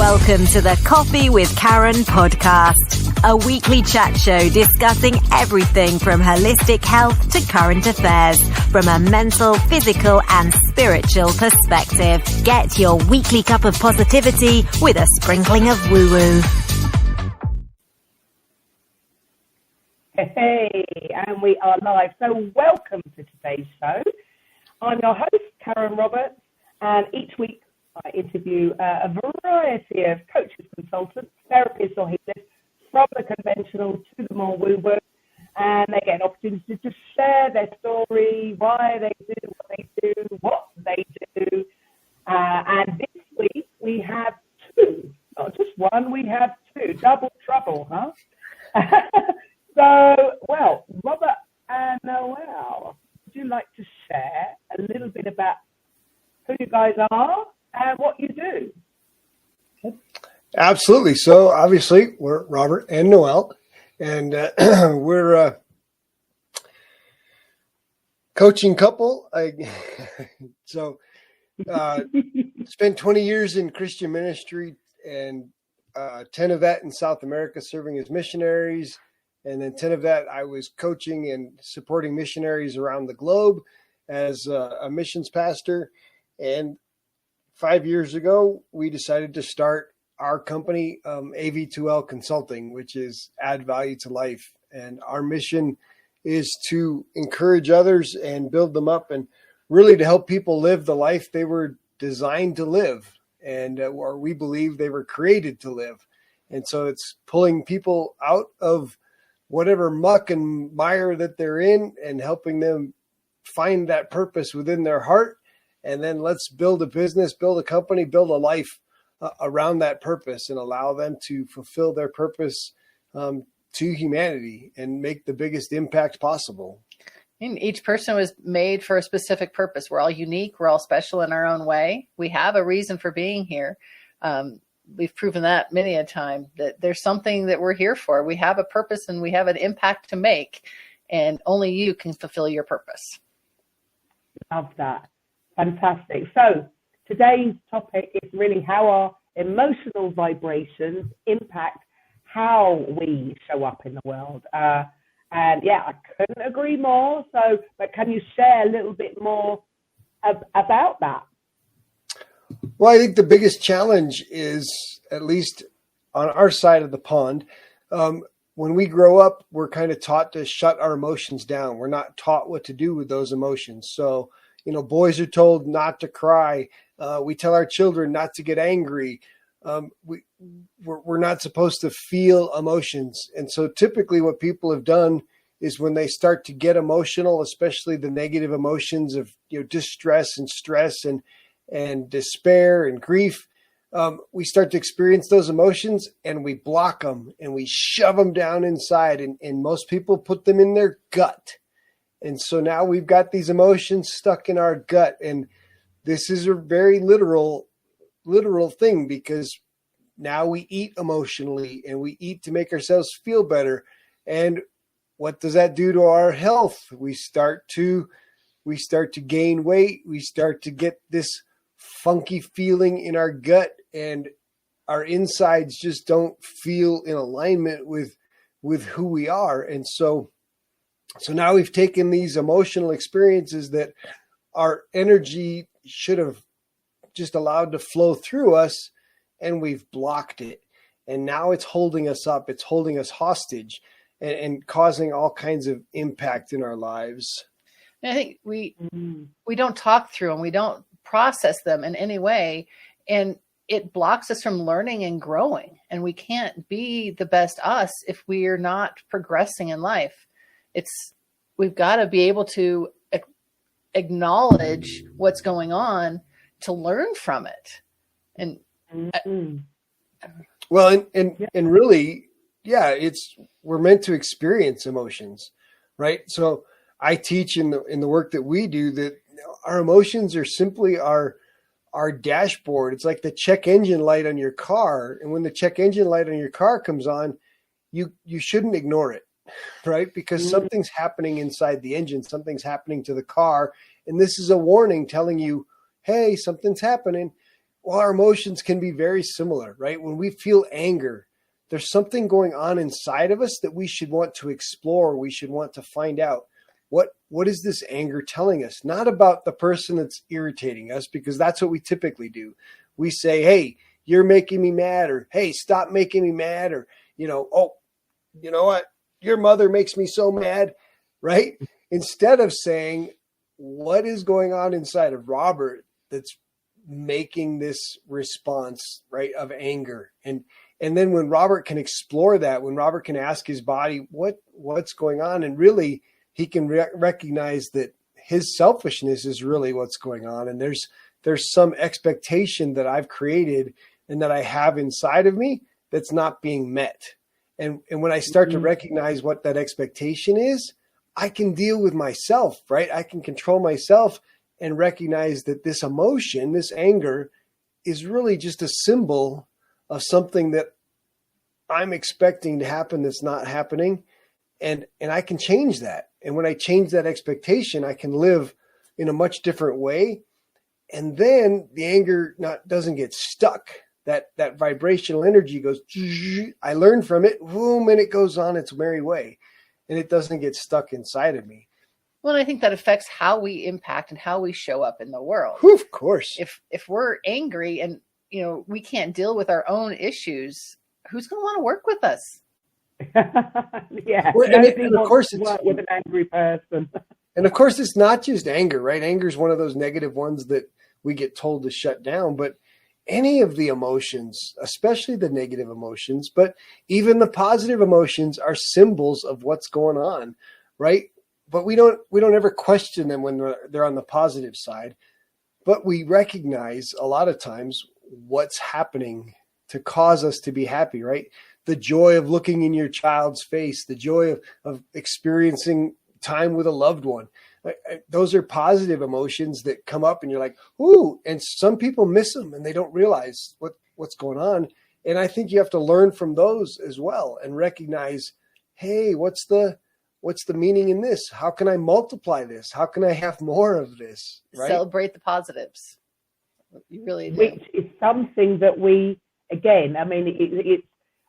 Welcome to the Coffee with Karen podcast, a weekly chat show discussing everything from holistic health to current affairs from a mental, physical and spiritual perspective. Get your weekly cup of positivity with a sprinkling of woo-woo. Hey, and we are live. So welcome to today's show. I'm your host, Karen Roberts, and each week I interview a variety of coaches, consultants, therapists or healers from the conventional to the more woo-woo, and they get an opportunity to share their story, why they do, what they do. And this week we have two, not just one, we have two. Double trouble, huh? So, well, Robert and Noelle, would you like to share a little bit about who you guys are and what you do? Absolutely. So, obviously, we're Robert and Noelle, and we're a coaching couple. Spent 20 years in Christian ministry and 10 of that in South America serving as missionaries. And then 10 of that, I was coaching and supporting missionaries around the globe as a missions pastor. And 5 years ago, we decided to start our company, AV2L Consulting, which is add value to life. And our mission is to encourage others and build them up and really to help people live the life they were designed to live and or we believe they were created to live. And so it's pulling people out of whatever muck and mire that they're in and helping them find that purpose within their heart. And then let's build a business, build a company, build a life around that purpose and allow them to fulfill their purpose to humanity and make the biggest impact possible. And each person was made for a specific purpose. We're all unique. We're all special in our own way. We have a reason for being here. We've proven that many a time, that there's something that we're here for. We have a purpose and we have an impact to make, and only you can fulfill your purpose. Love that. Fantastic. So today's topic is really how our emotional vibrations impact how we show up in the world. And yeah, I couldn't agree more. So, but can you share a little bit more about that? Well, I think the biggest challenge is, at least on our side of the pond, when we grow up, we're kind of taught to shut our emotions down. We're not taught what to do with those emotions. So, boys are told not to cry. We tell our children not to get angry. We're not supposed to feel emotions. And so typically what people have done is when they start to get emotional, especially the negative emotions of distress and stress and despair and grief, we start to experience those emotions and we block them and we shove them down inside. And most people put them in their gut. And so now we've got these emotions stuck in our gut. And this is a very literal thing, because now we eat emotionally and we eat to make ourselves feel better. And what does that do to our health? We start to gain weight. We start to get this funky feeling in our gut, and our insides just don't feel in alignment with who we are. And so now we've taken these emotional experiences that our energy should have just allowed to flow through us, and we've blocked it. And now it's holding us up. It's holding us hostage and causing all kinds of impact in our lives. And I think we don't talk through them. We don't process them in any way. And it blocks us from learning and growing. And we can't be the best us if we are not progressing in life. We've got to be able to acknowledge what's going on to learn from it. And well, and really, yeah, we're meant to experience emotions, right? So I teach in the work that we do that our emotions are simply our dashboard. It's like the check engine light on your car. And when the check engine light on your car comes on, you shouldn't ignore it, right? Because something's happening inside the engine, something's happening to the car. And this is a warning telling you, hey, something's happening. while our emotions can be very similar, right? When we feel anger, there's something going on inside of us that we should want to explore. We should want to find out what is this anger telling us? Not about the person that's irritating us, because that's what we typically do. We say, hey, you're making me mad, or hey, stop making me mad, or, oh, you know what? Your mother makes me so mad, right? Instead of saying, what is going on inside of Robert that's making this response, right, of anger? And then when Robert can explore that, when Robert can ask his body, what's going on? And really, he can recognize that his selfishness is really what's going on. And there's some expectation that I've created and that I have inside of me that's not being met. And when I start to recognize what that expectation is, I can deal with myself, right? I can control myself and recognize that this emotion, this anger, is really just a symbol of something that I'm expecting to happen that's not happening. And I can change that. And when I change that expectation, I can live in a much different way. And then the anger doesn't get stuck. That vibrational energy goes, I learn from it, boom, and it goes on its merry way. And it doesn't get stuck inside of me. Well, I think that affects how we impact and how we show up in the world. Of course. If we're angry and, we can't deal with our own issues, who's going to want to work with us? Yeah. And of course, it's with an angry person. And of course, it's not just anger, right? Anger is one of those negative ones that we get told to shut down, but any of the emotions, especially the negative emotions, but even the positive emotions, are symbols of what's going on, right? But we don't ever question them when they're on the positive side, but we recognize a lot of times what's happening to cause us to be happy, right? The joy of looking in your child's face, the joy of experiencing time with a loved one. Those are positive emotions that come up and you're like, ooh, and some people miss them and they don't realize what's going on. And I think you have to learn from those as well and recognize, hey, what's the meaning in this? How can I multiply this? How can I have more of this? Right? Celebrate the positives. You really do. Which is something that we, again, I mean,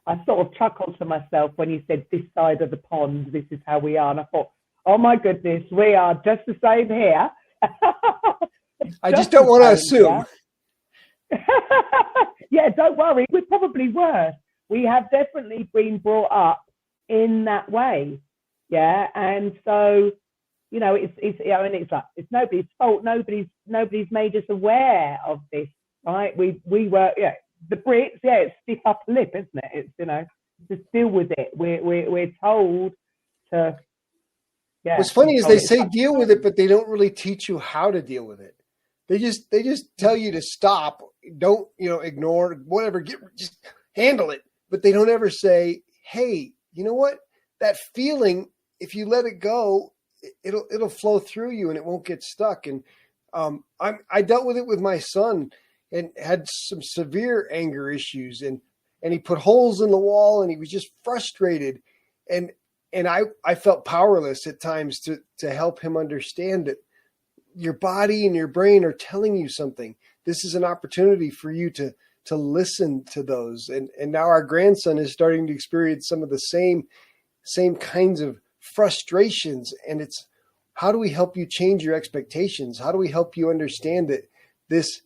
I sort of chuckled to myself when you said this side of the pond, this is how we are. And I thought, oh my goodness, we are just the same here. I just don't want to assume. Yeah, don't worry. We're probably worse. We have definitely been brought up in that way. Yeah. And so, it's nobody's fault. Nobody's made us aware of this, right? We were, the Brits, it's stiff upper lip, isn't it? It's, just deal with it. We're told to, What's funny is they say deal with it, but they don't really teach you how to deal with it. They just tell you to stop, don't, ignore, whatever, just handle it. But they don't ever say, hey, you know what? That feeling, if you let it go, it'll flow through you and it won't get stuck. And I dealt with it with my son and had some severe anger issues, and he put holes in the wall and he was just frustrated. And I felt powerless at times to help him understand that your body and your brain are telling you something. This is an opportunity for you to listen to those. And now our grandson is starting to experience some of the same kinds of frustrations. And it's, how do we help you change your expectations? How do we help you understand that this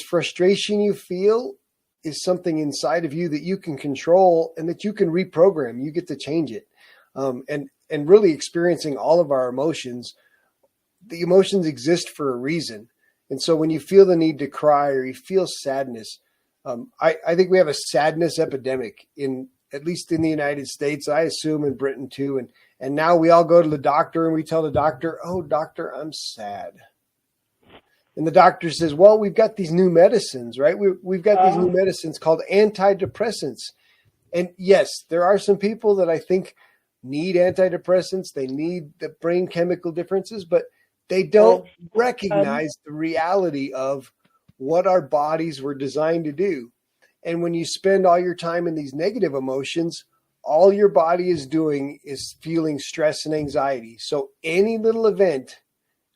frustration you feel is something inside of you that you can control and that you can reprogram? You get to change it. And really experiencing all of our emotions. The emotions exist for a reason. And so when you feel the need to cry or you feel sadness, I think we have a sadness epidemic at least in the United States, I assume in Britain too. And now we all go to the doctor and we tell the doctor, oh, doctor, I'm sad. And the doctor says, well, we've got these new medicines, right? We've got these new medicines called antidepressants. And yes, there are some people that I think need antidepressants. They need the brain chemical differences, but they don't recognize the reality of what our bodies were designed to do. And when you spend all your time in these negative emotions, all your body is doing is feeling stress and anxiety. So any little event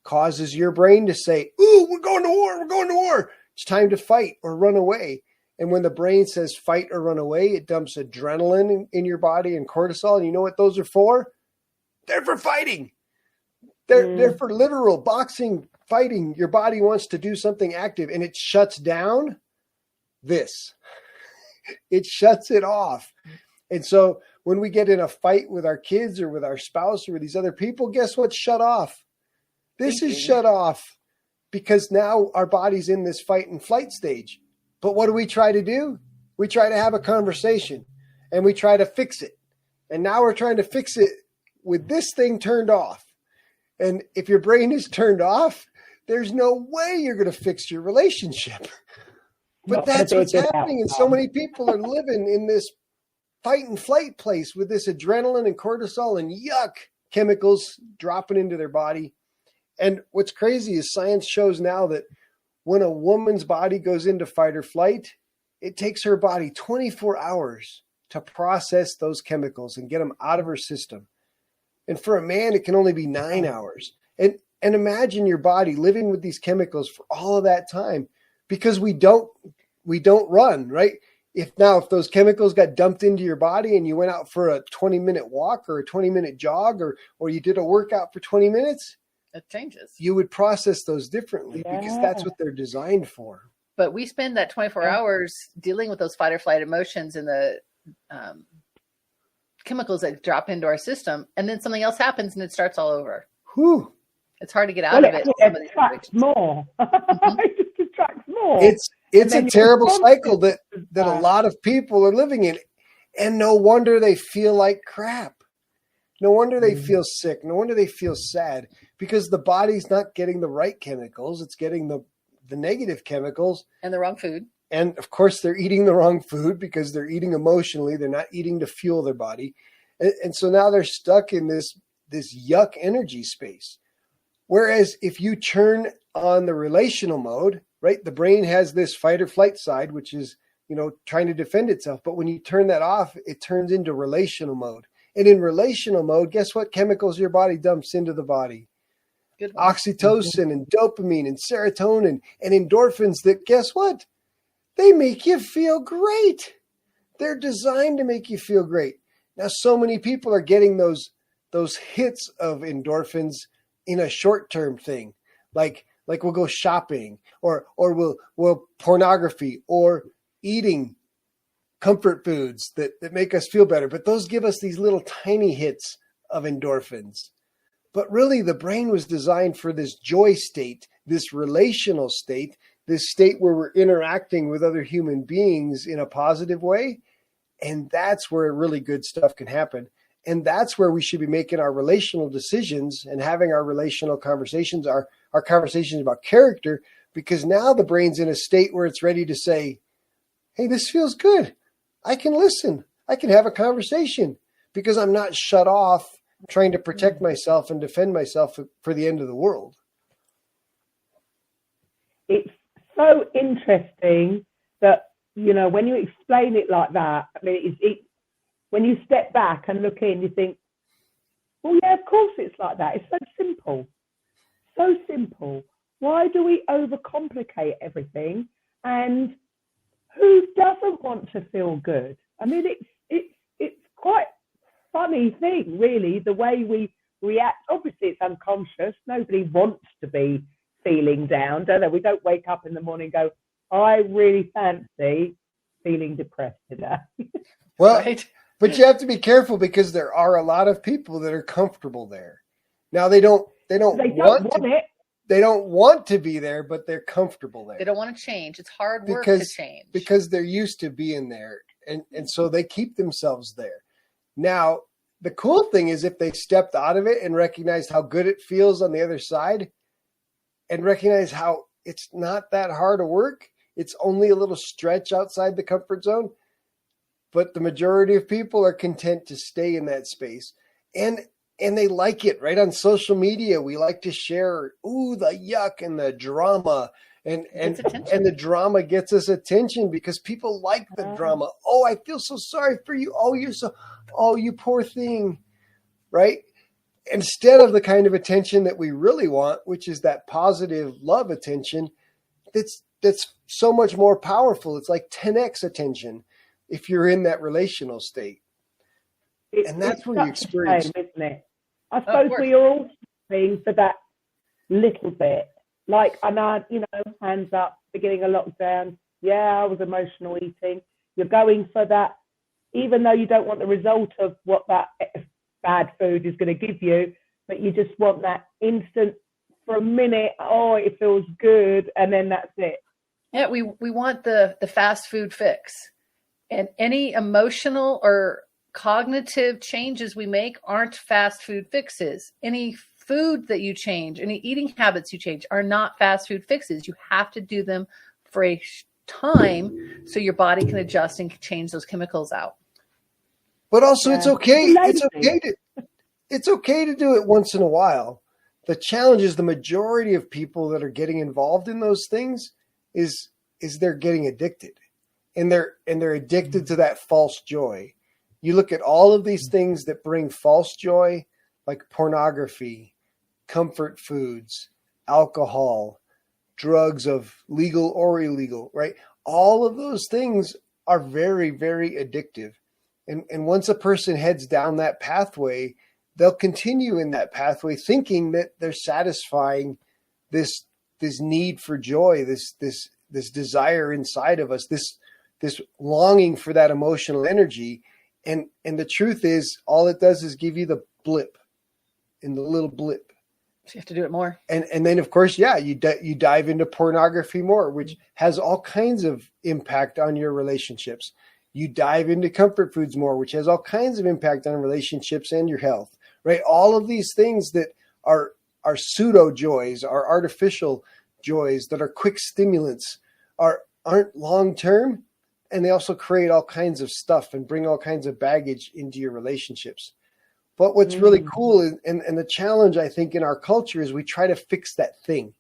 causes your brain to say, ooh, we're going to war. It's time to fight or run away. And when the brain says fight or run away, it dumps adrenaline in your body and cortisol. And you know what those are for? They're for fighting. They're for literal boxing, fighting. Your body wants to do something active and it shuts down this. It shuts it off. And so when we get in a fight with our kids or with our spouse or with these other people, guess what's shut off? This is shut off because now our body's in this fight and flight stage. But what do we try to do? We try to have a conversation and we try to fix it. And now we're trying to fix it with this thing turned off. And if your brain is turned off, there's no way you're going to fix your relationship. But that's what's happening. And so many people are living in this fight and flight place with this adrenaline and cortisol and yuck chemicals dropping into their body. And what's crazy is science shows now that when a woman's body goes into fight or flight, it takes her body 24 hours to process those chemicals and get them out of her system. And for a man, it can only be 9 hours. And imagine your body living with these chemicals for all of that time because we don't run, right? If those chemicals got dumped into your body and you went out for a 20-minute walk or a 20-minute jog or you did a workout for 20 minutes, it changes. You would process those differently because that's what they're designed for. But we spend that 24 hours dealing with those fight or flight emotions and the chemicals that drop into our system, and then something else happens and it starts all over. Whew. It's hard to get out of it. It attracts more. It just attracts more. It's a terrible cycle that a lot of people are living in, and no wonder they feel like crap. No wonder they feel sick. No wonder they feel sad because the body's not getting the right chemicals. It's getting the negative chemicals. And the wrong food. And of course, they're eating the wrong food because they're eating emotionally. They're not eating to fuel their body. And so now they're stuck in this yuck energy space. Whereas if you turn on the relational mode, right, the brain has this fight or flight side, which is, trying to defend itself. But when you turn that off, it turns into relational mode. And in relational mode, guess what chemicals your body dumps into the body? Oxytocin and dopamine and serotonin and endorphins that, guess what? They make you feel great. They're designed to make you feel great. Now, so many people are getting those hits of endorphins in a short-term thing. Like we'll go shopping or we'll pornography or eating comfort foods that make us feel better. But those give us these little tiny hits of endorphins. But really, the brain was designed for this joy state, this relational state, this state where we're interacting with other human beings in a positive way. And that's where really good stuff can happen. And that's where we should be making our relational decisions and having our relational conversations, our conversations about character, because now the brain's in a state where it's ready to say, hey, this feels good. I can listen. I can have a conversation because I'm not shut off trying to protect myself and defend myself for the end of the world. It's so interesting that, when you explain it like that, I mean, when you step back and look in, you think, well, yeah, of course it's like that. It's so simple. So simple. Why do we overcomplicate everything? And who doesn't want to feel good? I mean, it's quite a funny thing, really, the way we react. Obviously, it's unconscious. Nobody wants to be feeling down, do they? We don't wake up in the morning and go, I really fancy feeling depressed today. Well, right? But you have to be careful because there are a lot of people that are comfortable there. Now they don't want it. They don't want to be there, but they're comfortable there. They don't want to change. It's hard work to change. Because they're used to being there. And so they keep themselves there. Now, the cool thing is if they stepped out of it and recognized how good it feels on the other side and recognize how it's not that hard to work. It's only a little stretch outside the comfort zone. But the majority of people are content to stay in that space. And they like it, right? On social media, we like to share, the yuck and the drama. And the drama gets us attention because people like the drama. Oh, I feel so sorry for you. Oh, you poor thing, right? Instead of the kind of attention that we really want, which is that positive love attention, that's so much more powerful. It's like 10x attention if you're in that relational state. And that's where you experience. Shame, isn't it? I suppose we are all seeing for that little bit. Like, I know, hands up, beginning of lockdown. Yeah, I was emotional eating. You're going for that, even though you don't want the result of what that bad food is going to give you, but you just want that instant, for a minute, oh, it feels good, and then that's it. Yeah, we want the fast food fix. And any emotional or cognitive changes we make aren't fast food fixes. Any food that you change, any eating habits you change are not fast food fixes. You have to do them for a time so your body can adjust and change those chemicals out. But also it's okay. It's okay to do it once in a while. The challenge is the majority of people that are getting involved in those things is they're getting addicted. And they're addicted to that false joy. You look at all of these things that bring false joy, like pornography, comfort foods, alcohol, drugs of legal or illegal, right? All of those things are very, very addictive. And once a person heads down that pathway, they'll continue in that pathway thinking that they're satisfying this need for joy, this desire inside of us, this longing for that emotional energy. And the truth is, all it does is give you the blip, in the little blip. So you have to do it more. And then, of course, you dive into pornography more, which has all kinds of impact on your relationships. You dive into comfort foods more, which has all kinds of impact on relationships and your health, right? All of these things that are pseudo joys, are artificial joys, that are quick stimulants, aren't long-term. And they also create all kinds of stuff and bring all kinds of baggage into your relationships. But what's really cool and the challenge, I think, in our culture is we try to fix that thing,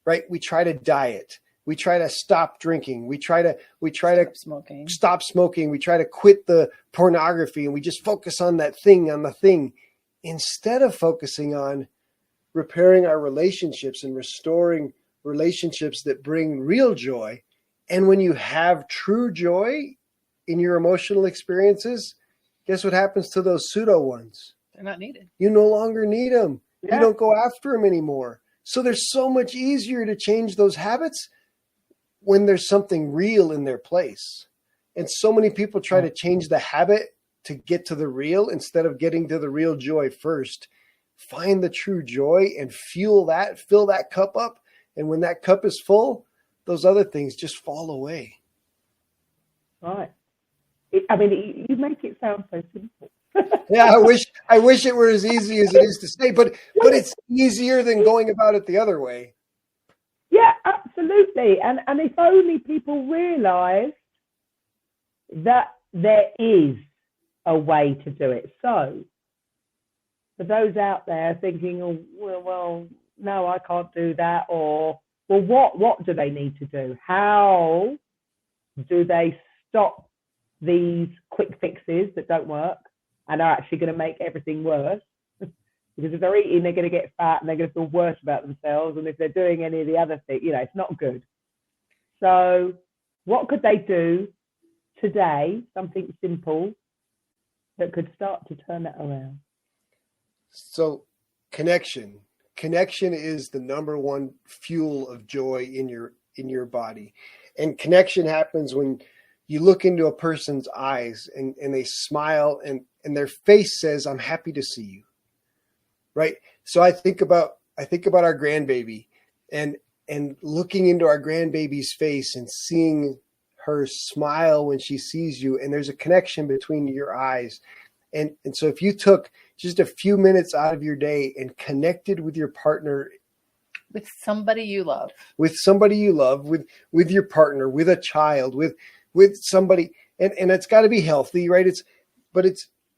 right? We try to diet. We try to stop drinking. We try to stop smoking. We try to quit the pornography, and we just focus on that thing, instead of focusing on repairing our relationships and restoring relationships that bring real joy. And when you have true joy in your emotional experiences, guess what happens to those pseudo ones? They're not needed. You no longer need them. Yeah. You don't go after them anymore. So they're so much easier to change those habits when there's something real in their place. And so many people try to change the habit to get to the real instead of getting to the real joy first. Find the true joy and fill that cup up. And when that cup is full, those other things just fall away. Right. You make it sound so simple. Yeah, I wish it were as easy as it is to say, but it's easier than going about it the other way. Yeah, absolutely. And if only people realised that there is a way to do it. So, for those out there thinking, oh, well, no, I can't do that, or, well, what do they need to do? How do they stop these quick fixes that don't work and are actually going to make everything worse? Because if they're eating, they're going to get fat and they're going to feel worse about themselves. And if they're doing any of the other things, it's not good. So what could they do today, something simple, that could start to turn that around? So connection is the number one fuel of joy in your body. And connection happens when you look into a person's eyes and they smile and their face says, I'm happy to see you. Right. So I think about our grandbaby and looking into our grandbaby's face and seeing her smile when she sees you. And there's a connection between your eyes. And so if you took just a few minutes out of your day and connected with your partner, with somebody you love, with your partner, with a child, with somebody, and it's got to be healthy, right? It's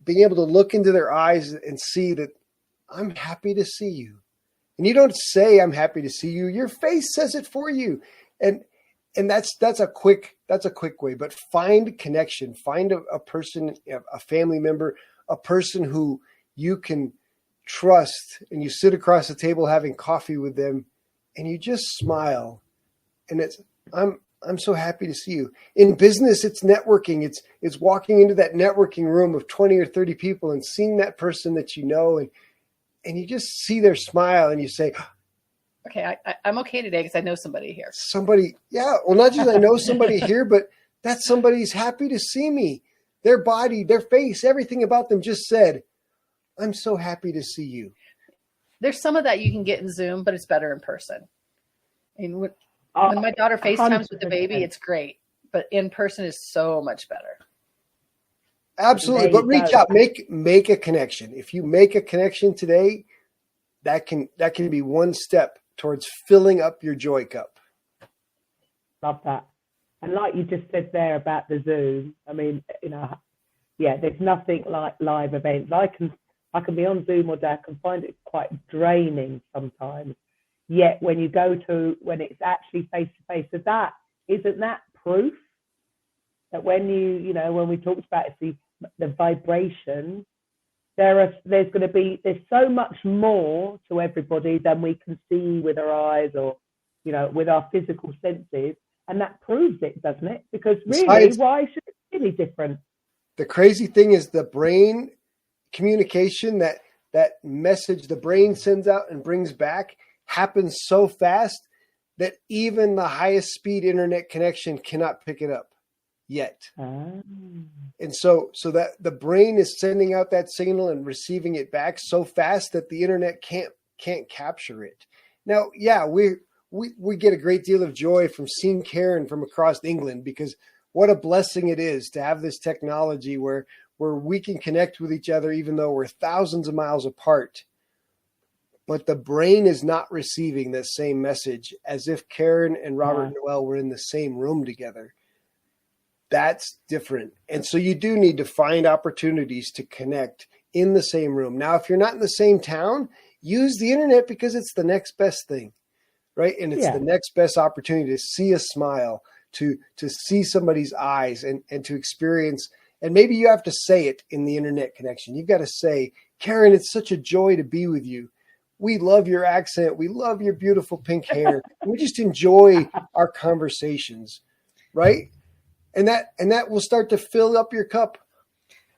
being able to look into their eyes and see that I'm happy to see you. And you don't say I'm happy to see you. Your face says it for you. And that's a quick way, but find connection, find a person, a family member, a person who you can trust, and you sit across the table having coffee with them and you just smile. And I'm so happy to see you. In business, it's networking. It's walking into that networking room of 20 or 30 people and seeing that person that you know, and you just see their smile and you say, okay, I'm okay today because I know somebody here. Somebody, yeah. Well, not just I know somebody here, but that somebody's happy to see me. Their body, their face, everything about them just said, I'm so happy to see you. There's some of that you can get in Zoom, but it's better in person. I mean, when my daughter FaceTimes with the baby, it's great, but in person is so much better. Absolutely. But reach out, make a connection. If you make a connection today, that can be one step towards filling up your joy cup. Love that. And like you just said there about the Zoom, I mean, there's nothing like live events. I can be on Zoom all day. I can find it quite draining sometimes. Yet when it's actually face to face, so isn't that proof that when when we talked about it, the vibration, there's so much more to everybody than we can see with our eyes or with our physical senses, and that proves it, doesn't it? Because really, why should it be any different? The crazy thing is the brain communication, that message the brain sends out and brings back, happens so fast that even the highest speed internet connection cannot pick it up yet. And so that the brain is sending out that signal and receiving it back so fast that the internet can't capture it. Now, yeah, we get a great deal of joy from seeing Karen from across England, because what a blessing it is to have this technology where we can connect with each other even though we're thousands of miles apart. But the brain is not receiving the same message as if Karen and Robert Noel were in the same room together. That's different. And so you do need to find opportunities to connect in the same room. Now, if you're not in the same town, use the internet because it's the next best thing, right? And it's the next best opportunity to see a smile, to see somebody's eyes and to experience. And maybe you have to say it in the internet connection. You've got to say, Karen, it's such a joy to be with you. We love your accent. We love your beautiful pink hair. We just enjoy our conversations, right? And that will start to fill up your cup.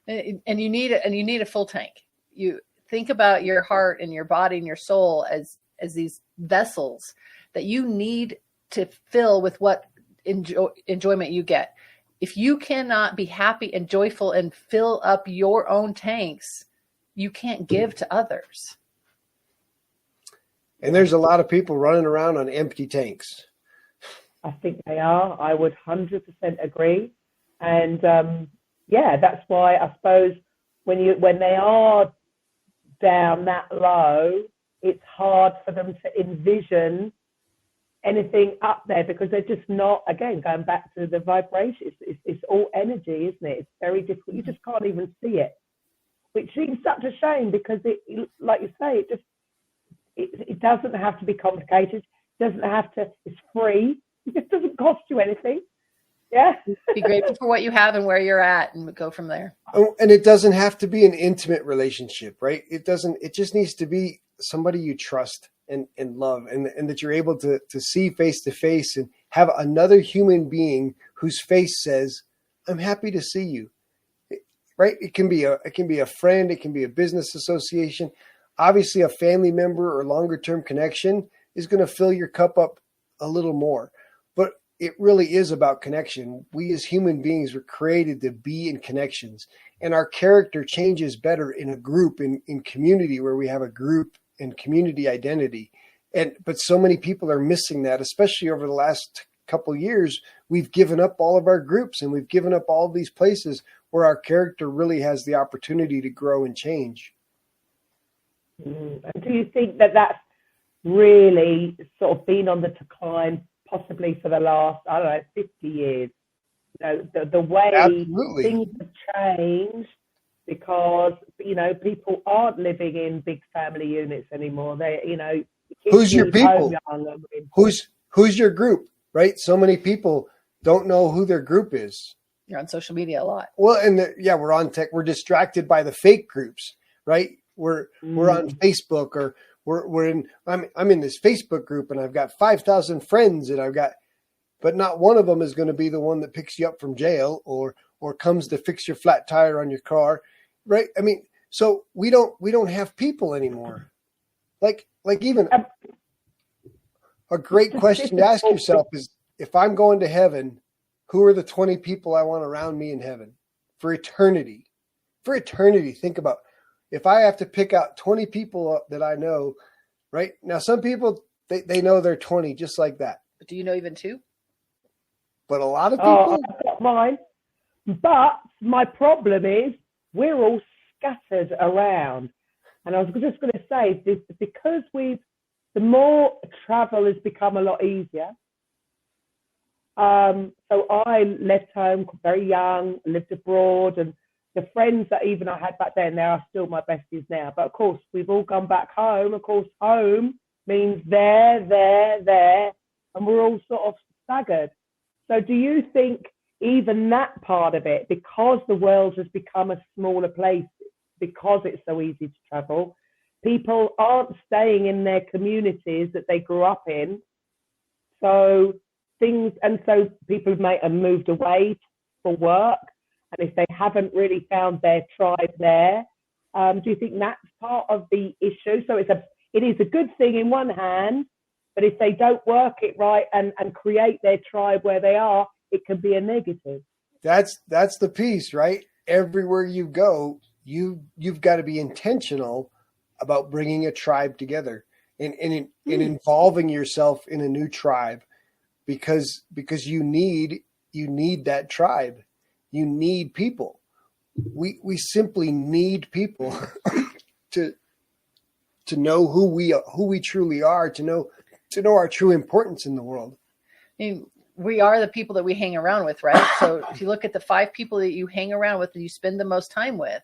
And you need a full tank. You think about your heart and your body and your soul as these vessels that you need to fill with what enjoyment you get. If you cannot be happy and joyful and fill up your own tanks, you can't give to others. And there's a lot of people running around on empty tanks. I think they are. I would 100% agree. And that's why I suppose when they are down that low, it's hard for them to envision anything up there because they're just not, again, going back to the vibration, it's all energy, isn't it? It's very difficult. You just can't even see it, which seems such a shame because it, like you say, it doesn't have to be complicated. It doesn't have to, it's free. It just doesn't cost you anything. Yeah. Be grateful for what you have and where you're at and go from there. Oh, and it doesn't have to be an intimate relationship, right? It just needs to be somebody you trust and love and that you're able to see face to face and have another human being whose face says, I'm happy to see you. Right? It can be a friend, it can be a business association. Obviously a family member or longer term connection is going to fill your cup up a little more. But it really is about connection. We as human beings were created to be in connections, and our character changes better in a group, in community where we have a group and community identity. But so many people are missing that, especially over the last couple of years. We've given up all of our groups and we've given up all of these places where our character really has the opportunity to grow and change. And do you think that that's really sort of been on the decline possibly for the last, 50 years? The way Absolutely. Things have changed because, people aren't living in big family units anymore. They, who's your people? Who's your group, right? So many people don't know who their group is. You're on social media a lot. Well, and we're on tech. We're distracted by the fake groups, right? We're on Facebook or I'm in this Facebook group and I've got 5,000 friends and I've got, but not one of them is going to be the one that picks you up from jail or comes to fix your flat tire on your car, right? I mean, so we don't have people anymore. Like even a great question to ask yourself is, if I'm going to heaven, who are the 20 people I want around me in heaven for eternity? For eternity, think about if I have to pick out 20 people that I know, right? Now, some people, they know they're 20 just like that. But do you know even 2? But a lot of people. I've got mine. But my problem is we're all scattered around. And I was just going to say, this, because the more travel has become a lot easier. So I left home very young, lived abroad, and the friends that even I had back then, they are still my besties now. But of course, we've all gone back home. Of course, home means there, and we're all sort of staggered. So do you think even that part of it, because the world has become a smaller place, because it's so easy to travel, people aren't staying in their communities that they grew up in. So people have moved away for work. And if they haven't really found their tribe there, do you think that's part of the issue? So it is a good thing in one hand, but if they don't work it right and create their tribe where they are, it can be a negative. That's the piece, right? Everywhere you go, you've got to be intentional about bringing a tribe together and involving yourself in a new tribe, because you need that tribe. You need people. We simply need people to know who we truly are, to know our true importance in the world. I mean, we are the people that we hang around with, right? So if you look at the 5 people that you hang around with, that you spend the most time with,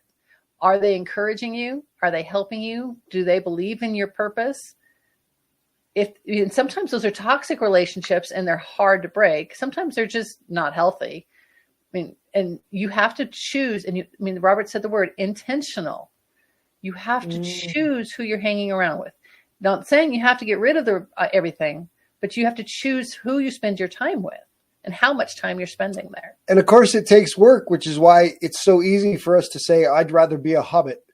are they encouraging you? Are they helping you? Do they believe in your purpose? And sometimes those are toxic relationships and they're hard to break. Sometimes they're just not healthy. I mean, and you have to choose. And Robert said the word intentional. You have to choose who you're hanging around with. Not saying you have to get rid of everything, but you have to choose who you spend your time with and how much time you're spending there. And of course it takes work, which is why it's so easy for us to say, I'd rather be a hobbit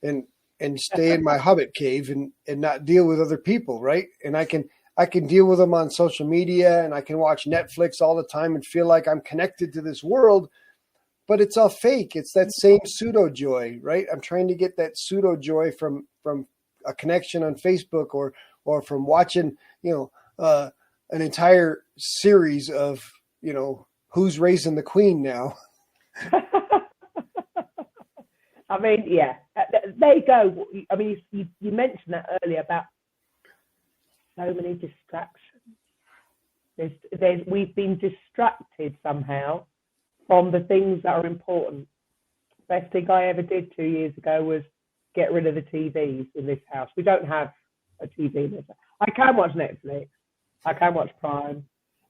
and stay in my hobbit cave and not deal with other people. Right. And I can deal with them on social media, and I can watch Netflix all the time and feel like I'm connected to this world, but it's all fake. It's that same pseudo joy, right? I'm trying to get that pseudo joy from a connection on Facebook or from watching, an entire series of, Who's Raising the Queen Now. I mean, yeah, there you go. I mean, you mentioned that earlier about so many distractions. We've been distracted somehow from the things that are important. Best thing I ever did 2 years ago was get rid of the TVs in this house. We don't have a TV in this house. I can watch Netflix. I can watch Prime,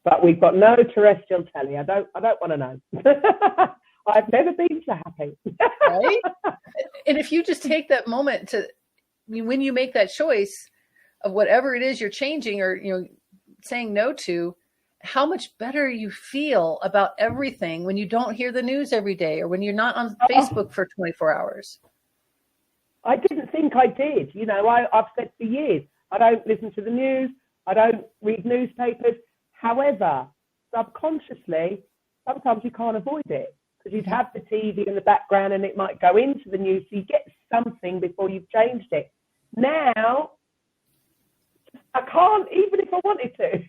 but we've got no terrestrial telly. I don't want to know. I've never been so happy. Right? And if you just take that moment when you make that choice of whatever it is you're changing or, saying no to, how much better you feel about everything when you don't hear the news every day or when you're not on Facebook for 24 hours. I didn't think I did. I've said for years, I don't listen to the news. I don't read newspapers. However, subconsciously, sometimes you can't avoid it because you'd have the TV in the background and it might go into the news. So you get something before you've changed it. Now, I can't, even if I wanted to.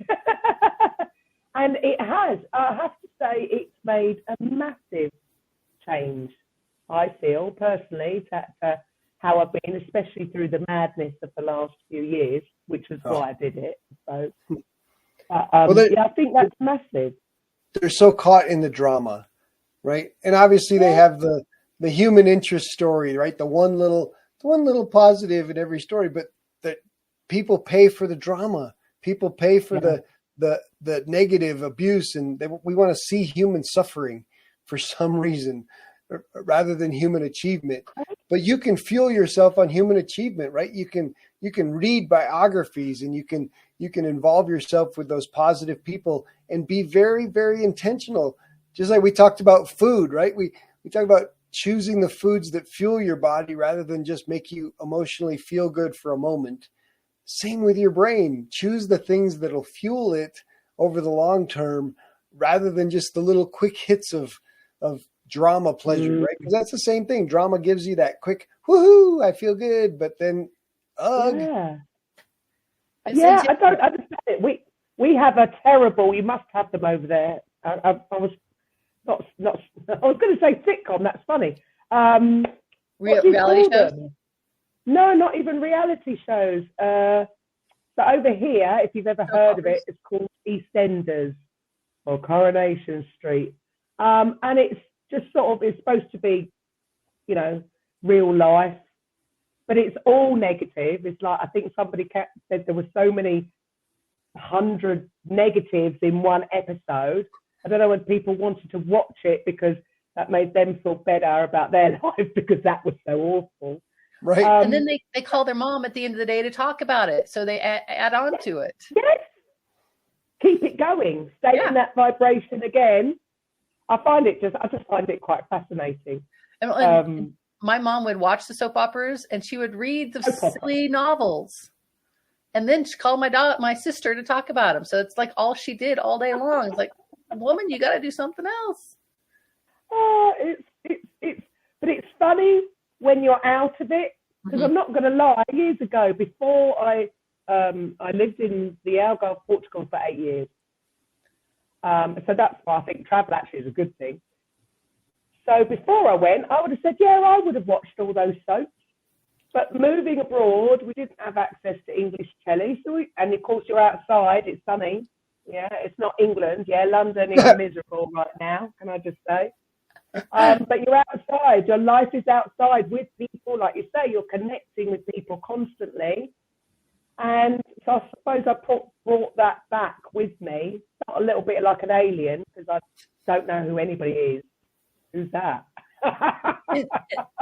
And it has. I have to say, it's made a massive change, I feel, personally, to how I've been, especially through the madness of the last few years, which was why I did it. So, I think that's massive. They're so caught in the drama, right? And obviously they have the human interest story, right? The one little positive in every story, but that people pay for the drama. People pay for the negative abuse, and we want to see human suffering for some reason rather than human achievement. but you can fuel yourself on human achievement, right? You can read biographies, and you can involve yourself with those positive people and be very, very intentional. Just like we talked about food, right? We talk about choosing the foods that fuel your body rather than just make you emotionally feel good for a moment. Same with your brain. Choose the things that'll fuel it over the long term rather than just the little quick hits of drama pleasure, right? Because that's the same thing. Drama gives you that quick, woohoo, I feel good, but then, ugh. Yeah, I don't understand it. We have a terrible, you must have them over there. I was not. I was going to say sitcom. That's funny. Reality shows? No, not even reality shows. So over here, if you've ever heard of it, it's called EastEnders or Coronation Street, and it's just sort of, it's supposed to be, you know, real life, but it's all negative. It's like, I think somebody said there were so many 100 negatives in one episode. I don't know when people wanted to watch it because that made them feel better about their life because that was so awful. Right. And then they call their mom at the end of the day to talk about it. So they add on to it. Yes. Keep it going. Stay in that vibration again. I just find it quite fascinating. And my mom would watch the soap operas and she would read the silly novels. And then she called my sister to talk about them. So it's like all she did all day long. It's like, woman, you got to do something else. But it's funny when you're out of it, because I'm not going to lie. Years ago, before I lived in the Algarve, Portugal for 8 years. So that's why I think travel actually is a good thing. So before I went, I would have said, yeah, I would have watched all those soaps. But moving abroad, we didn't have access to English telly. And of course, you're outside, it's sunny. Yeah, it's not England. Yeah, London is miserable right now, can I just say? But you're outside. Your life is outside with people. Like you say, you're connecting with people constantly. And so I suppose I brought that back with me. Not a little bit like an alien, because I don't know who anybody is. Who's that? I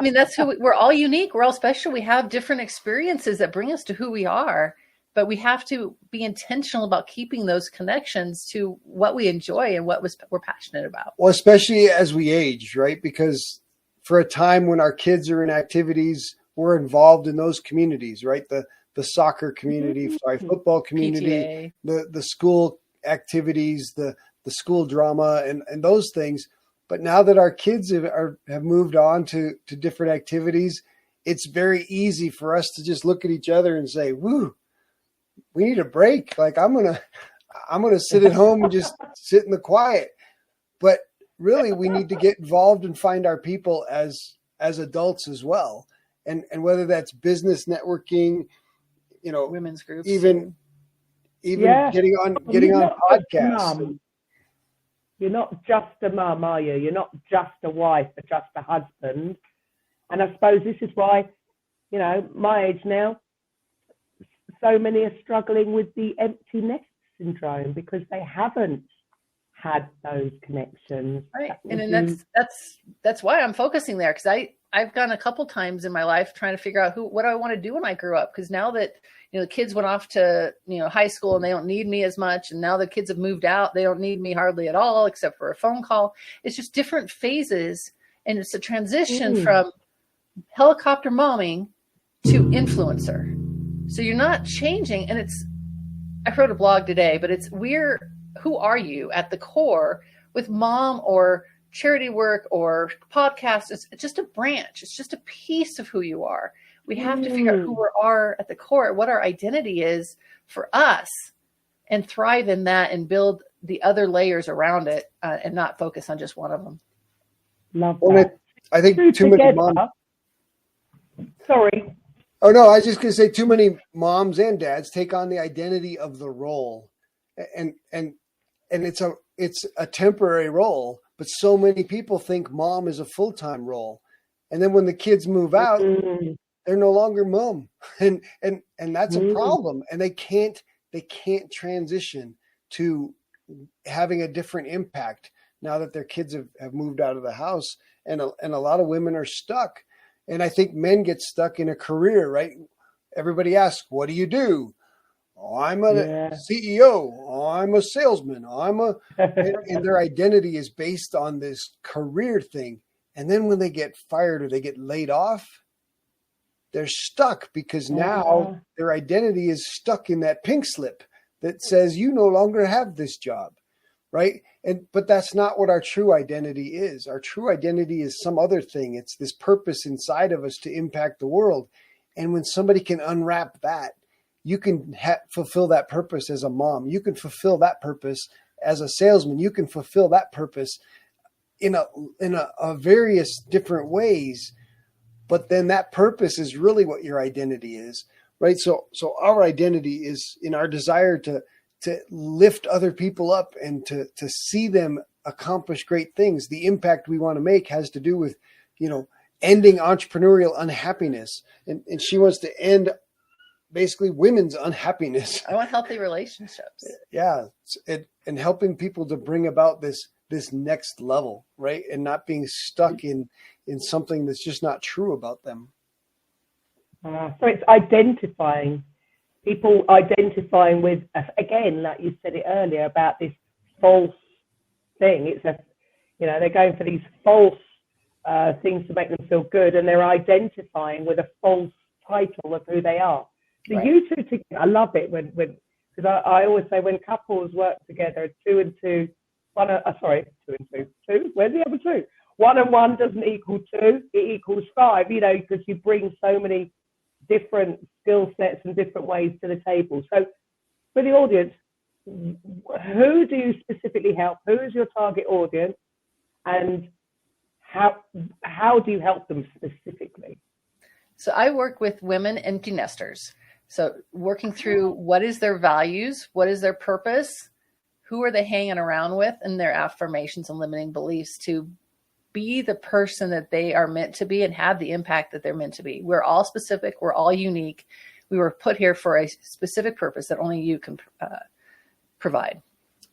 mean, that's who we're all unique. We're all special. We have different experiences that bring us to who we are. But we have to be intentional about keeping those connections to what we enjoy and what we're passionate about. Well, especially as we age, right? Because for a time when our kids are in activities, we're involved in those communities, right? The soccer community, football community, the school activities, the school drama, and those things. But now that our kids have moved on to different activities, it's very easy for us to just look at each other and say, "Woo, we need a break. Like I'm gonna sit at home and just sit in the quiet." But really, we need to get involved and find our people as adults as well. And whether that's business networking, you know, women's groups, even getting on podcasts. You're not just a mum, are you? You're not just a wife or just a husband. And I suppose this is why, you know, my age now, so many are struggling with the empty nest syndrome because they haven't had those connections. Right. And that's why I'm focusing there, because I've gone a couple times in my life trying to figure out what do I want to do when I grew up. Because now that, you know, the kids went off to, you know, high school and they don't need me as much. And now the kids have moved out. They don't need me hardly at all, except for a phone call. It's just different phases. And it's a transition from helicopter momming to influencer. So you're not changing. And I wrote a blog today, but who are you at the core with mom or charity work or podcast? It's just a branch. It's just a piece of who you are. We have to figure out who we are at the core, what our identity is for us, and thrive in that and build the other layers around it and not focus on just one of them. Love that. I think too many moms. Sorry. Oh no, I was just going to say too many moms and dads take on the identity of the role, and it's a temporary role, but so many people think mom is a full-time role, and then when the kids move out, they're no longer mom, and that's a problem, and they can't transition to having a different impact now that their kids have moved out of the house, and a lot of women are stuck. And I think men get stuck in a career, right? Everybody asks, what do you do? Oh, I'm a CEO. Oh, I'm a salesman. And their identity is based on this career thing. And then when they get fired or they get laid off, they're stuck because now their identity is stuck in that pink slip that says you no longer have this job, right? But that's not what our true identity is. Our true identity is some other thing. It's this purpose inside of us to impact the world. And when somebody can unwrap that, you can fulfill that purpose as a mom. You can fulfill that purpose as a salesman. You can fulfill that purpose in a various different ways. But then that purpose is really what your identity is, right? So our identity is in our desire to lift other people up and to see them accomplish great things. The impact we want to make has to do with, ending entrepreneurial unhappiness. And she wants to end basically women's unhappiness. I want healthy relationships. Yeah. And helping people to bring about this next level, right? And not being stuck in something that's just not true about them. So it's identifying with, again, like you said it earlier, about this false thing. They're going for these false things to make them feel good, and they're identifying with a false title of who they are. So right. You two together, I love it because I always say when couples work together, 2 and 2. 2 and 2. 2? Where's the other 2? 1 and 1 doesn't equal 2. It equals 5. Because you bring so many different skill sets and different ways to the table. So, for the audience, who do you specifically help? Who is your target audience, and how do you help them specifically? So, I work with women empty nesters. So, working through what is their values, what is their purpose. Who are they hanging around with, and their affirmations and limiting beliefs to be the person that they are meant to be and have the impact that they're meant to be. We're all specific. We're all unique. We were put here for a specific purpose that only you can provide.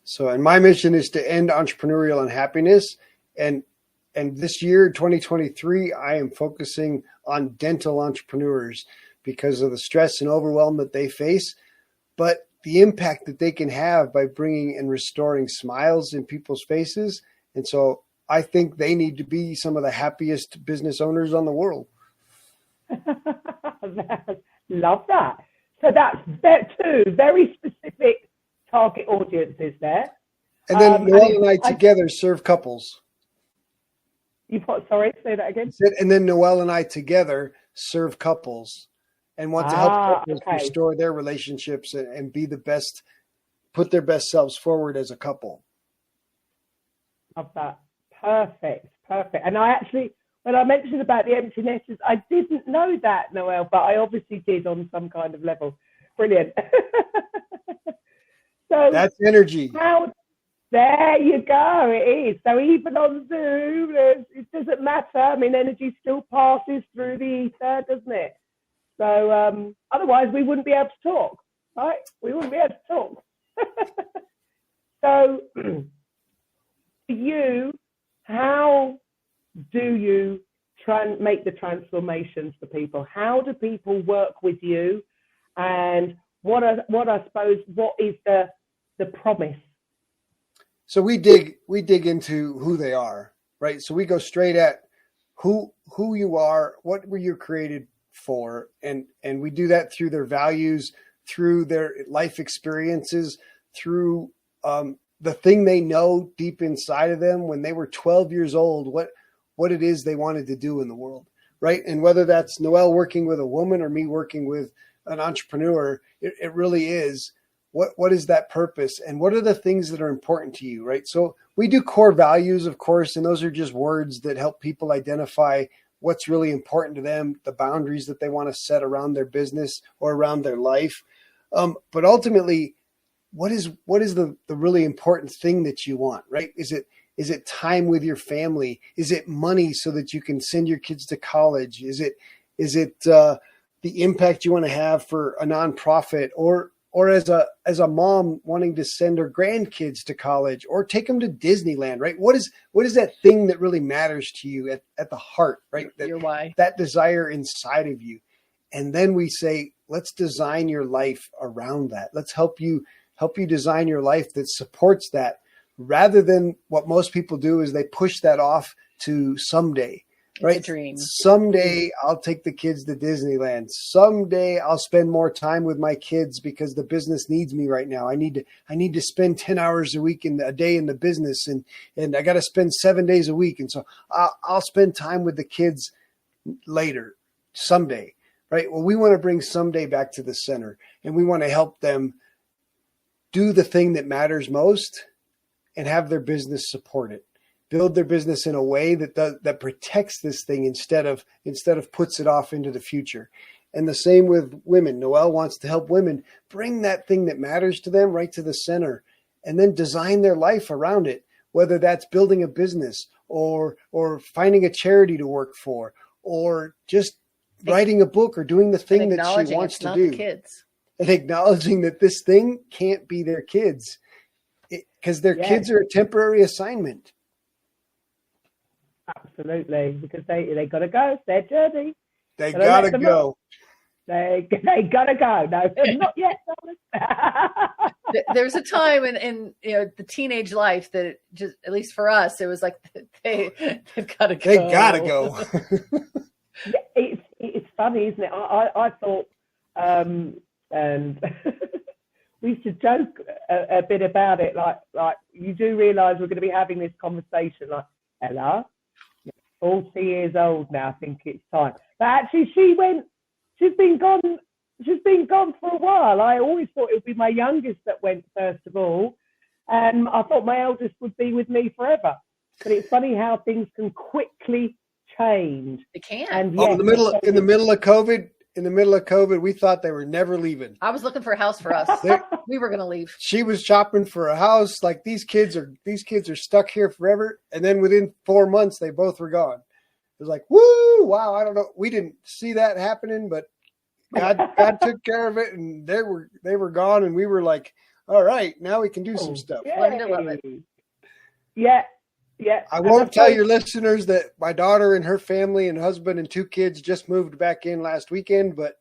So, and my mission is to end entrepreneurial unhappiness. And this year, 2023, I am focusing on dental entrepreneurs because of the stress and overwhelm that they face. But the impact that they can have by bringing and restoring smiles in people's faces. And so I think they need to be some of the happiest business owners on the world. Love that. So that's 2 very specific target audiences there. And then Noelle and I together serve couples. Sorry, say that again. And then Noelle and I together serve couples and want to help couples restore their relationships and be the best, put their best selves forward as a couple. Love that. Perfect. And I actually, when I mentioned about the empty nesters, I didn't know that, Noelle, but I obviously did on some kind of level. Brilliant. So that's energy. There you go. It is. So even on Zoom, it doesn't matter. I mean, energy still passes through the ether, doesn't it? So otherwise, we wouldn't be able to talk, right? We wouldn't be able to talk. So for you, how do you try and make the transformations for people? How do people work with you? And what is the promise? So we dig into who they are, right? So we go straight at who you are, what were you created for, and we do that through their values, through their life experiences, through the thing they know deep inside of them when they were 12 years old, what it is they wanted to do in the world, right? And whether that's Noelle working with a woman or me working with an entrepreneur, it really is. What is that purpose, and what are the things that are important to you, right? So we do core values, of course, and those are just words that help people identify what's really important to them, the boundaries that they want to set around their business or around their life. But ultimately, what is the really important thing that you want, right? Is it time with your family? Is it money so that you can send your kids to college? Is it the impact you want to have for a nonprofit, or or as a mom wanting to send her grandkids to college or take them to Disneyland, right? What is that thing that really matters to you at the heart, right? Your why. That desire inside of you. And then we say, let's design your life around that. Let's help you design your life that supports that, rather than what most people do is they push that off to someday. Right. It's a dream. Someday I'll take the kids to Disneyland. Someday I'll spend more time with my kids because the business needs me right now. I need to spend 10 hours a week a day in the business, and I got to spend 7 days a week. And so I'll spend time with the kids later, someday. Right. Well, we want to bring someday back to the center, and we want to help them do the thing that matters most and have their business support it. Build their business in a way that protects this thing instead of puts it off into the future. And the same with women. Noelle wants to help women bring that thing that matters to them right to the center, and then design their life around it, whether that's building a business or finding a charity to work for, or just writing a book or doing the thing that she wants to do. Kids. And acknowledging that this thing can't be their kids, because their kids are a temporary assignment. Absolutely, because they got to go. It's their journey. They got to go. They got to go. No, not yet. There's a time in the teenage life that just, at least for us, it was like they've got to go. They got to go. It's funny, isn't it? I thought, and we used to joke a bit about it. Like you do realise we're going to be having this conversation. Like, Ella, 40 years old now. I think it's time. But actually, she's been gone for a while. I always thought it would be my youngest that went first of all, and I thought my eldest would be with me forever. But it's funny how things can quickly change. It can. And in the middle of COVID, we thought they were never leaving. I was looking for a house for us. We were going to leave. She was shopping for a house. Like these kids are stuck here forever. And then within 4 months, they both were gone. It was like, woo, wow. I don't know. We didn't see that happening, but God took care of it, and they were gone. And we were like, all right, now we can do some stuff. Yeah. Yeah. I won't tell your listeners that my daughter and her family and husband and 2 kids just moved back in last weekend, but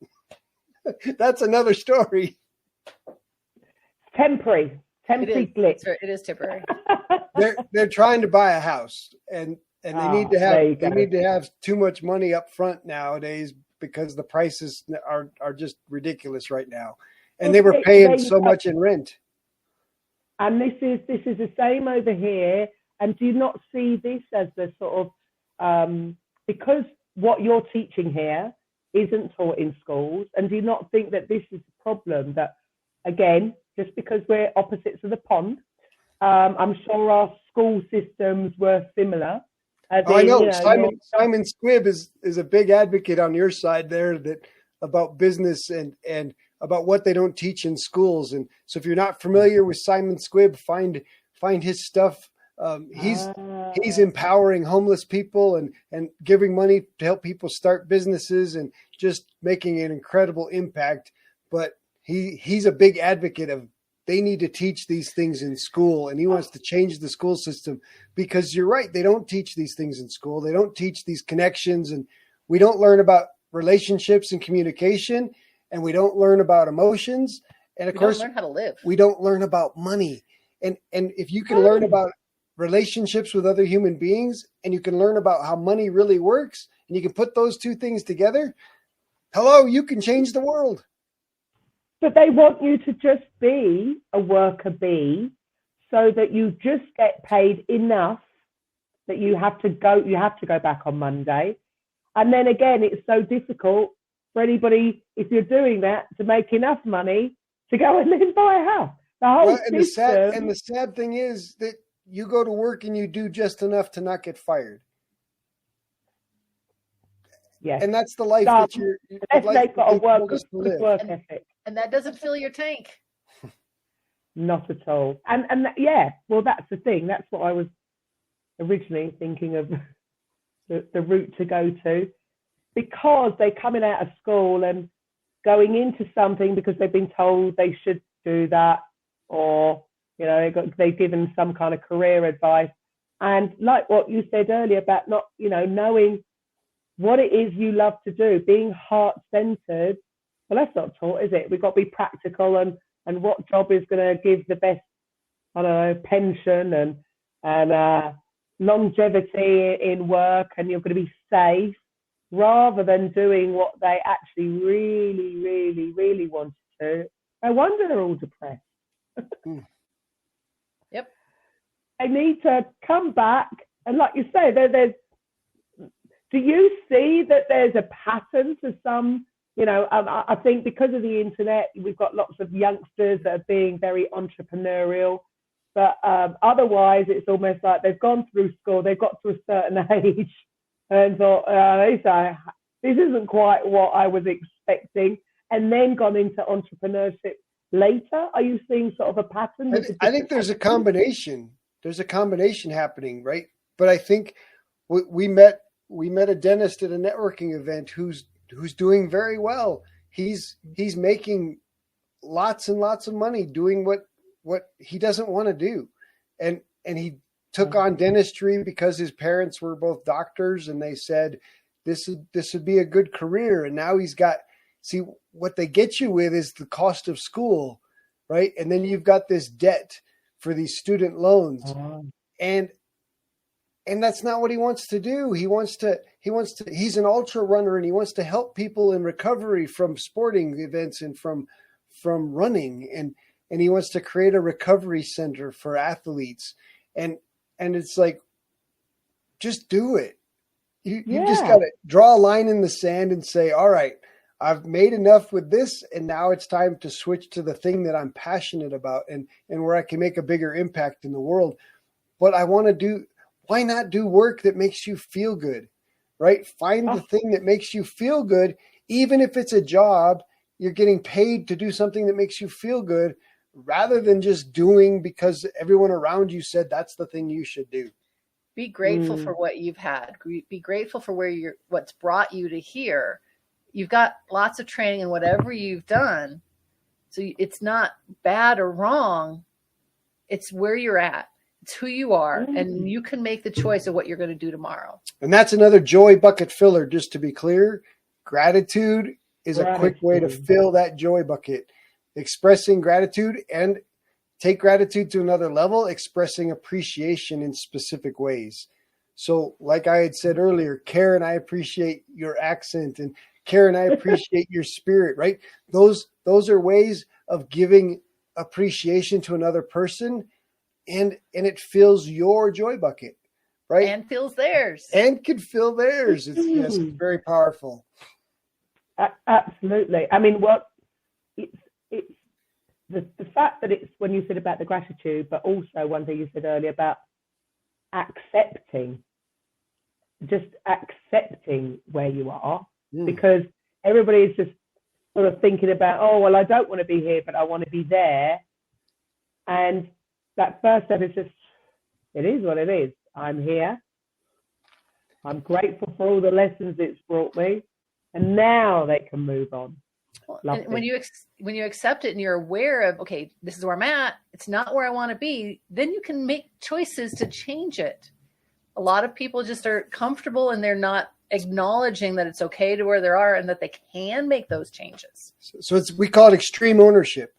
that's another story. Temporary glitch. It is temporary. They're trying to buy a house, and they need to have too much money up front nowadays because the prices are just ridiculous right now, and they were paying so much in rent. And this is the same over here. And do you not see this as the sort of, because what you're teaching here isn't taught in schools, and do you not think that this is a problem that, again, just because we're opposites of the pond, I'm sure our school systems were similar. I know. Simon Squibb is a big advocate on your side there about business and about what they don't teach in schools. And so if you're not familiar with Simon Squibb, find his stuff. He's empowering homeless people and giving money to help people start businesses and just making an incredible impact. But he's a big advocate of they need to teach these things in school, and he wants to change the school system because you're right. They don't teach these things in school. They don't teach these connections, and we don't learn about relationships and communication, and we don't learn about emotions. And of course, we don't learn how to live. We don't learn about money. And if you can learn about relationships with other human beings, and you can learn about how money really works, and you can put those 2 things together, you can change the world. But they want you to just be a worker bee so that you just get paid enough that you have to go back on Monday. And then again, it's so difficult for anybody, if you're doing that, to make enough money to go and then buy a house. The whole system. The sad thing is that you go to work and you do just enough to not get fired. Yeah. And that's the life that you're they've got a work ethic. And that doesn't fill your tank. Not at all. And well, that's the thing. That's what I was originally thinking of, the route to go to, because they're coming out of school and going into something because they've been told they should do that, or they've given some kind of career advice. And like what you said earlier about not, knowing what it is you love to do, being heart-centered. Well, that's not taught, is it? We've got to be practical and what job is going to give the best, pension and longevity in work, and you're going to be safe, rather than doing what they actually really, really, really want to do. No wonder they're all depressed. Yep. They need to come back. And like you say, do you see that there's a pattern to some, I think because of the internet, we've got lots of youngsters that are being very entrepreneurial, but otherwise it's almost like they've gone through school, they've got to a certain age and thought, this isn't quite what I was expecting, and then gone into entrepreneurship later. Are you seeing sort of a pattern? I think there's a combination. There's a combination happening, right? But I think we met a dentist at a networking event who's doing very well. He's making lots and lots of money doing what he doesn't want to do, and he took on dentistry because his parents were both doctors, and they said this would be a good career. And now he's got, see, what they get you with is the cost of school, right? And then you've got this debt for these student loans, and that's not what he wants to do. He's an ultra runner, and he wants to help people in recovery from sporting events and from running, and he wants to create a recovery center for athletes. And it's like, just do it. You just got to draw a line in the sand and say, all right, I've made enough with this, and now it's time to switch to the thing that I'm passionate about and where I can make a bigger impact in the world. But why not do work that makes you feel good, right? Find the thing that makes you feel good. Even if it's a job, you're getting paid to do something that makes you feel good, rather than just doing because everyone around you said that's the thing you should do. Be grateful for what you've had. Be grateful for what's brought you to here. You've got lots of training in whatever you've done. So it's not bad or wrong. It's where you're at. It's who you are. And you can make the choice of what you're going to do tomorrow. And that's another joy bucket filler, just to be clear. Gratitude is a quick way to fill that joy bucket. Expressing gratitude, and take gratitude to another level, expressing appreciation in specific ways. So like I had said earlier, Karen, I appreciate your accent, and Karen, I appreciate your spirit, right? Those are ways of giving appreciation to another person, and it fills your joy bucket, right? And fills theirs. And can fill theirs. It's very powerful. Absolutely. I mean, it's the fact that it's, when you said about the gratitude, but also one thing you said earlier about accepting where you are, because everybody is just sort of thinking about, oh, well, I don't want to be here, but I want to be there. And that first step is just, it is what it is. I'm here. I'm grateful for all the lessons it's brought me. And now they can move on. And when you accept it and you're aware of, okay, this is where I'm at, it's not where I want to be, then you can make choices to change it. A lot of people just are comfortable and they're not acknowledging that it's okay to where they are and that they can make those changes. So we call it extreme ownership.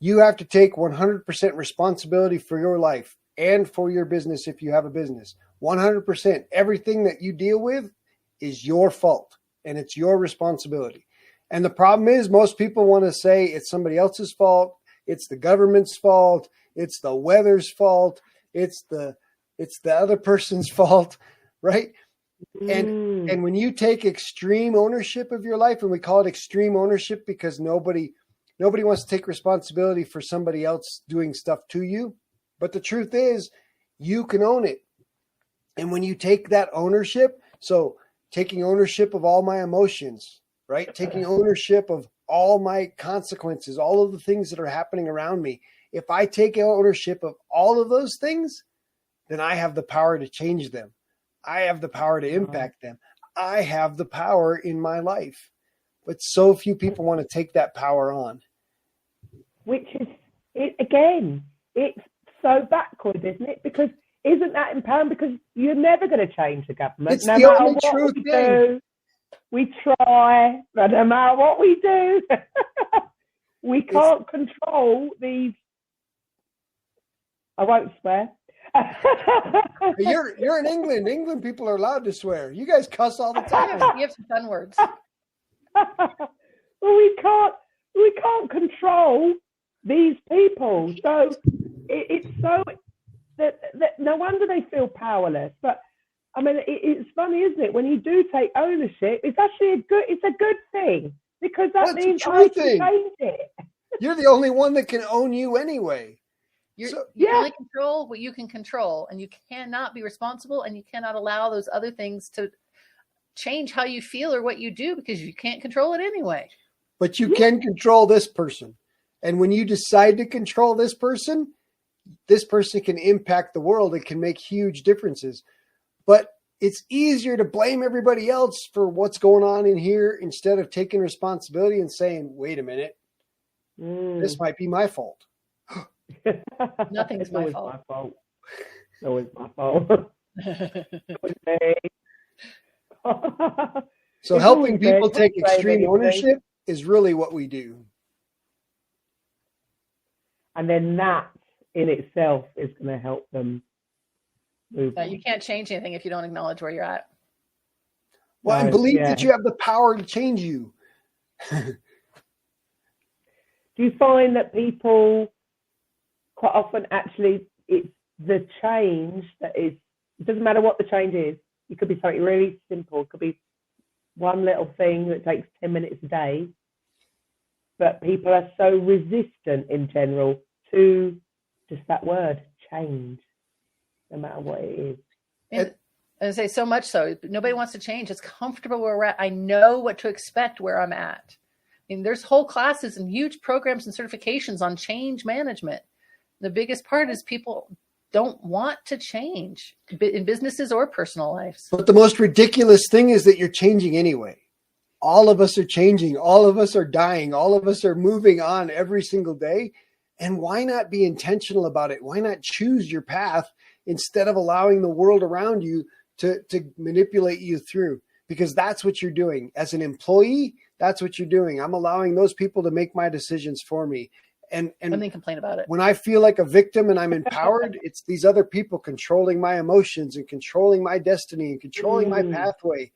You have to take 100% responsibility for your life and for your business if you have a business. 100%. Everything that you deal with is your fault and it's your responsibility. And the problem is, most people want to say it's somebody else's fault, it's the government's fault, it's the weather's fault, it's the other person's fault, right? And when you take extreme ownership of your life, and we call it extreme ownership because nobody wants to take responsibility for somebody else doing stuff to you. But the truth is, you can own it. And when you take that ownership, so taking ownership of all my emotions, right? Taking ownership of all my consequences, all of the things that are happening around me. If I take ownership of all of those things, then I have the power to change them. I have the power to impact them. I have the power in my life. but so few people want to take that power on. Which is, again, it's so backward, isn't it? Because isn't that empowering? Because you're never going to change the government. It's no the matter only what true we thing. do, we try, but no matter what we do, we can't control these. I won't swear. You're in England. England people are allowed to swear. You guys cuss all the time. You have some fun words. Well, we can't control these people. So it's so that no wonder they feel powerless. But I mean, it's funny, isn't it? When you do take ownership, it's actually a good thing, because that means I can change it. You're the only one that can own you anyway. You can only control what you can control, and you cannot be responsible, and you cannot allow those other things to change how you feel or what you do, because you can't control it anyway. But you can control this person. And when you decide to control this person can impact the world. It can make huge differences. But it's easier to blame everybody else for what's going on in here instead of taking responsibility and saying, wait a minute, this might be my fault. Nothing's my fault. It's always my fault. So helping people take extreme ownership is really what we do. And then that in itself is going to help them move. You can't change anything if you don't acknowledge where you're at. Well, and believe that you have the power to change you. Do you find that people quite often actually, it's the change that is, it doesn't matter what the change is. It could be something really simple. It could be one little thing that takes 10 minutes a day. But people are so resistant in general to just that word, change, no matter what it is. And I say so much so, nobody wants to change. It's comfortable where we're at. I know what to expect where I'm at. I mean, there's whole classes and huge programs and certifications on change management. The biggest part is people don't want to change in businesses or personal lives. But the most ridiculous thing is that you're changing anyway. All of us are changing. All of us are dying. All of us are moving on every single day. And why not be intentional about it? Why not choose your path instead of allowing the world around you to manipulate you through? Because that's what you're doing. As an employee, that's what you're doing. I'm allowing those people to make my decisions for me. And then complain about it. When I feel like a victim and I'm empowered, it's these other people controlling my emotions and controlling my destiny and controlling my pathway.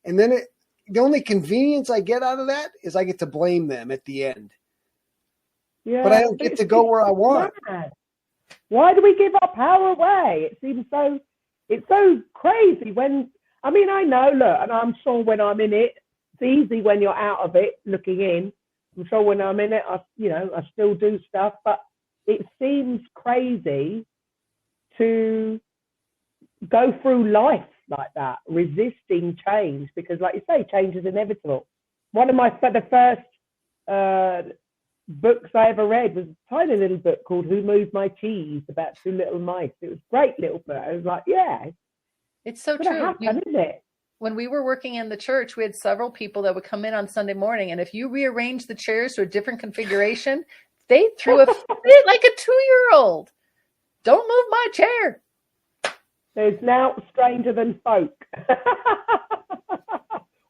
And then the only convenience I get out of that is I get to blame them at the end. Yeah, but I don't get to go where I want. Mad. Why do we give our power away? It seems it's so crazy when, I mean, I know, look, and I'm sure when I'm in it, it's easy when you're out of it, looking in. I'm sure when I'm in it, I still do stuff, but it seems crazy to go through life like that, resisting change, because like you say, change is inevitable. One of the first books I ever read was a tiny little book called Who Moved My Cheese, about two little mice. It was a great little book. I was like, yeah. It's so true. Happen, isn't it? When we were working in the church, we had several people that would come in on Sunday morning, and if you rearranged the chairs to a different configuration, they threw a fit like a 2-year-old. Don't move my chair. There's now stranger than folk.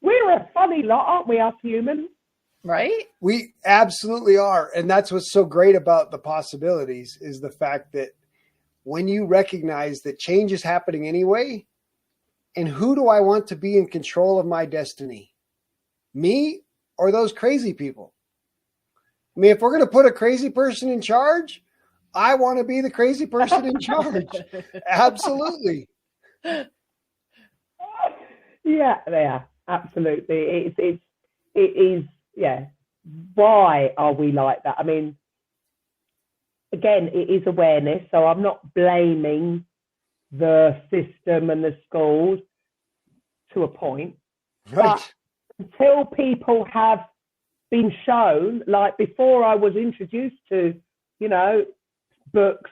We're a funny lot, aren't we, us humans? Right? We absolutely are. And that's what's so great about the possibilities is the fact that when you recognize that change is happening anyway, and who do I want to be in control of my destiny? Me or those crazy people? I mean, if we're going to put a crazy person in charge, I want to be the crazy person in charge. Absolutely. Yeah, absolutely. It is, yeah. Why are we like that? I mean, again, it is awareness. So I'm not blaming the system and the schools to a point. Right. But until people have been shown, like before I was introduced to,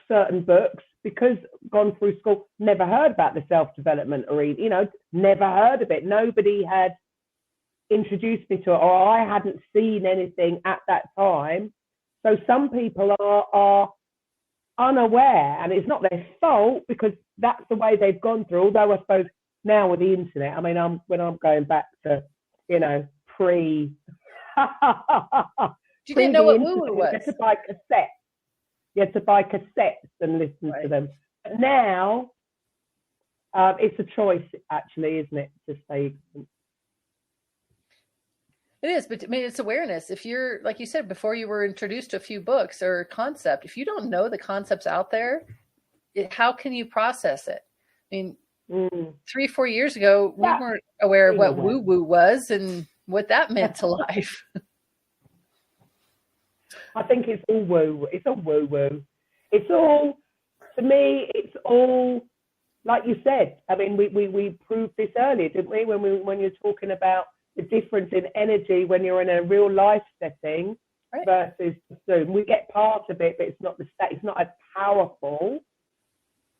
certain books, because gone through school, never heard about the self-development arena, never heard of it. Nobody had introduced me to it, or I hadn't seen anything at that time. So some people are unaware, and it's not their fault because that's the way they've gone through. Although I suppose now with the internet, I mean, when I'm going back to, pre. You didn't know what woo-woo was. You had to buy cassettes. You had to buy cassettes and listen to them. But now, it's a choice, actually, isn't it? To stay. It is, but I mean, it's awareness. If you're, like you said, before you were introduced to a few books or concept, if you don't know the concepts out there, how can you process it? I mean, 3-4 years ago, we weren't aware of what woo-woo was and what that meant to life. I think it's all woo. It's all woo-woo. It's all, to me, it's all, like you said. I mean, we proved this earlier, didn't we? When you're talking about the difference in energy when you're in a real life setting versus Zoom. We get part of it, but it's not as powerful,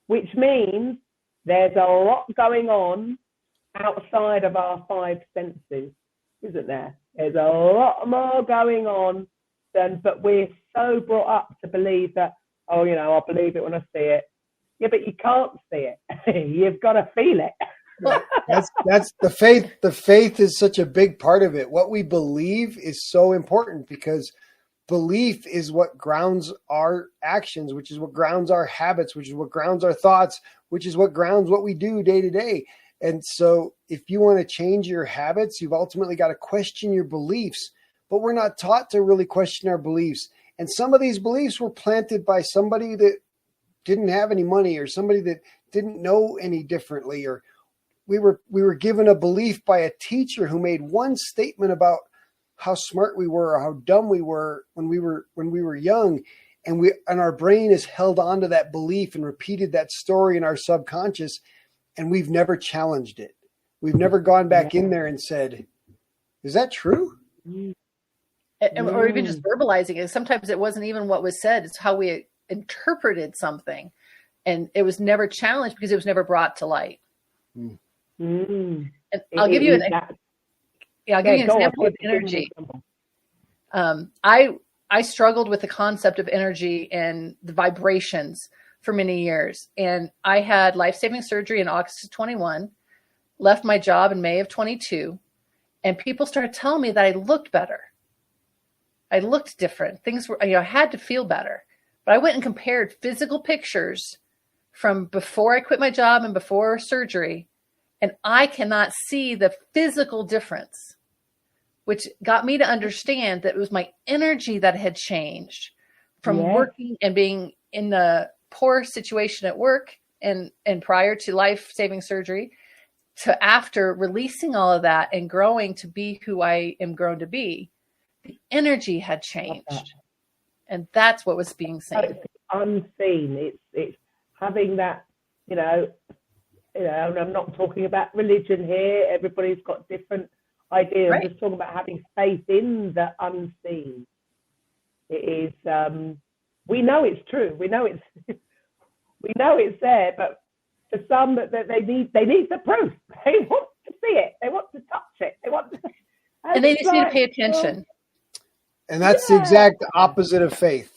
which means there's a lot going on outside of our 5 senses, isn't there? There's a lot more going on but we're so brought up to believe that, I believe it when I see it. Yeah, but you can't see it. You've got to feel it. That's the faith. The faith is such a big part of it. What we believe is so important because belief is what grounds our actions, which is what grounds our habits, which is what grounds our thoughts, which is what grounds what we do day to day. And so if you want to change your habits, you've ultimately got to question your beliefs, but we're not taught to really question our beliefs. And some of these beliefs were planted by somebody that didn't have any money or somebody that didn't know any differently, or we were given a belief by a teacher who made one statement about how smart we were or how dumb we were when we were young, and our brain has held on to that belief and repeated that story in our subconscious, and we've never challenged it. We've never gone back in there and said, "Is that true?" Or even just verbalizing it. Sometimes it wasn't even what was said; it's how we interpreted something, and it was never challenged because it was never brought to light. And I'll give you an example of energy. I struggled with the concept of energy and the vibrations for many years. And I had life-saving surgery in August of 21, left my job in May of 22, and people started telling me that I looked better. I looked different. Things were, I had to feel better. But I went and compared physical pictures from before I quit my job and before surgery, and I cannot see the physical difference, which got me to understand that it was my energy that had changed from working and being in the poor situation at work and prior to life-saving surgery to after releasing all of that and growing to be who I am grown to be. The energy had changed. And that's what was being seen. It's unseen. It's having that, and I'm not talking about religion here. Everybody's got different ideas. I'm just talking about having faith in the unseen. It is, we know it's true. We know it's there, but for some that they need the proof. They want to see it. They want to touch it. And they just need to pay attention. And that's the exact opposite of faith.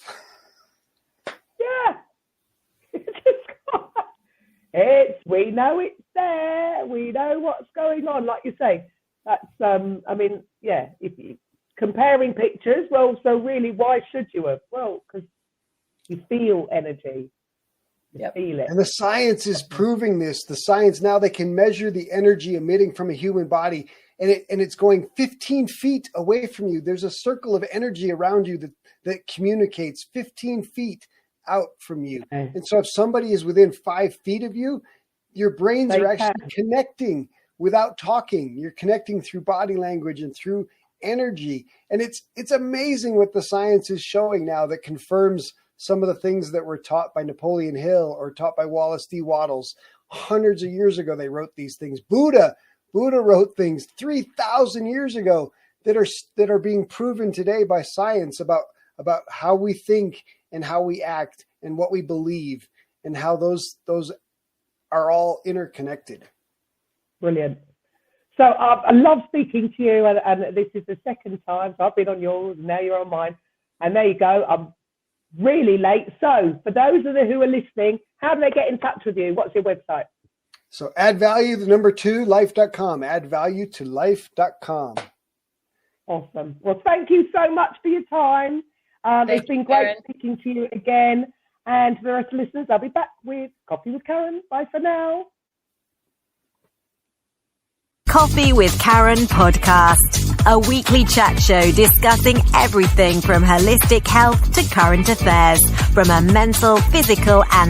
Yeah. We know it's there. We know what's going on. Like you say, that's, if you comparing pictures, well, so really, why should you have? Well, because you feel energy. You feel it. And the science is proving this. The science now, they can measure the energy emitting from a human body, and it's going 15 feet away from you. There's a circle of energy around you that communicates 15 feet out from you. Okay. And so if somebody is within 5 feet of you, your brains are actually connecting without talking. You're connecting through body language and through energy. And it's amazing what the science is showing now that confirms some of the things that were taught by Napoleon Hill or taught by Wallace D. Wattles. Hundreds of years ago, they wrote these things. Buddha wrote things 3,000 years ago that are being proven today by science about how we think and how we act and what we believe and how those are all interconnected. Brilliant. So I love speaking to you, and this is the second time. So I've been on yours, and now you're on mine. And there you go. I'm really late. So for those of you who are listening, how do they get in touch with you? What's your website? So add value, the number 2, life.com. Add value to life.com. Awesome. Well, thank you so much for your time. It's been great speaking to you again. And to the rest of the listeners, I'll be back with Coffee with Karen. Bye for now. Coffee with Karen podcast, a weekly chat show discussing everything from holistic health to current affairs, from a mental, physical and